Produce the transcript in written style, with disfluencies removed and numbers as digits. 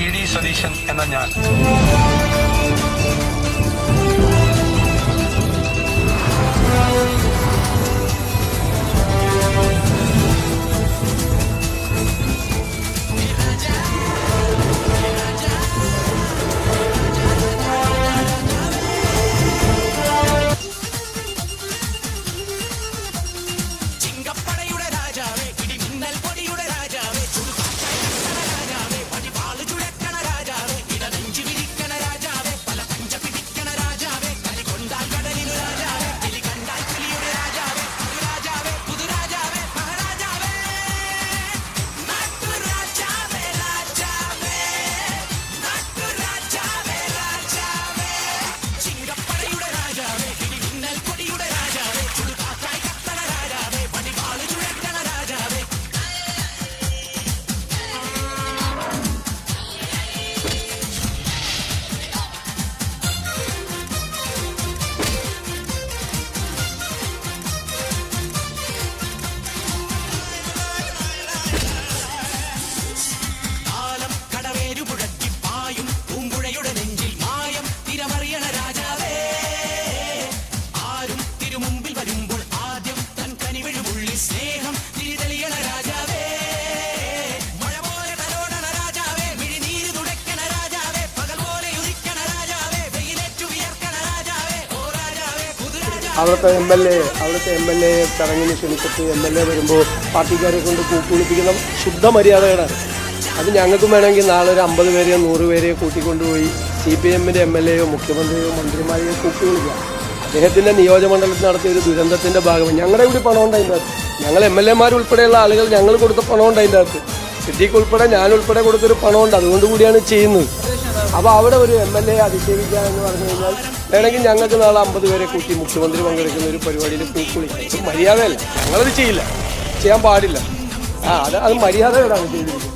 E D Satheesan എന്ന ഞാൻ അവിടുത്തെ എം എൽ എ ചടങ്ങിന് ക്ഷണിച്ചിട്ട് എം എൽ എ വരുമ്പോൾ പാർട്ടിക്കാരെ കൊണ്ട് കൂട്ടുവിളിപ്പിക്കുന്ന ശുദ്ധ മര്യാദകളാണ്. അത് ഞങ്ങൾക്കും വേണമെങ്കിൽ നാളെ ഒരു 50 പേരെയോ 100 പേരെയോ കൂട്ടിക്കൊണ്ടുപോയി CPM-ന്റെ എം എൽ എയോ മുഖ്യമന്ത്രിയോ മന്ത്രിമാരെയോ കൂട്ടുവിളിക്കാം. അദ്ദേഹത്തിൻ്റെ നിയോജകമണ്ഡലത്തിൽ നടത്തിയ ഒരു ദുരന്തത്തിൻ്റെ ഭാഗമായി ഞങ്ങളുടെ കൂടി പണമുണ്ട് അതിൻ്റെ അകത്ത്. ഞങ്ങൾ എം എൽ എമാർ ഉൾപ്പെടെയുള്ള ആളുകൾ ഞങ്ങൾ കൊടുത്ത പണമുണ്ട് അതിൻ്റെ അകത്ത്. സിദ്ദീഖ് ഉൾപ്പെടെ ഞാനുൾപ്പെടെ കൊടുത്തൊരു പണമുണ്ട്. അതുകൊണ്ട് കൂടിയാണ് ചെയ്യുന്നത്. അപ്പോൾ അവിടെ ഒരു എം എൽ എ അധിക്ഷേപിക്കുക എന്ന് പറഞ്ഞു കഴിഞ്ഞാൽ വേണമെങ്കിൽ ഞങ്ങൾക്ക് നാളെ 50 പേരെ കൂട്ടി മുഖ്യമന്ത്രി പങ്കെടുക്കുന്ന ഒരു പരിപാടിയിൽ കൂക്കുളിക്കാം. ഇത് മര്യാദയല്ല. ഞങ്ങളത് ചെയ്യില്ല, ചെയ്യാൻ പാടില്ല. അത് മര്യാദയോടാണ് ചെയ്തിരിക്കുന്നത്.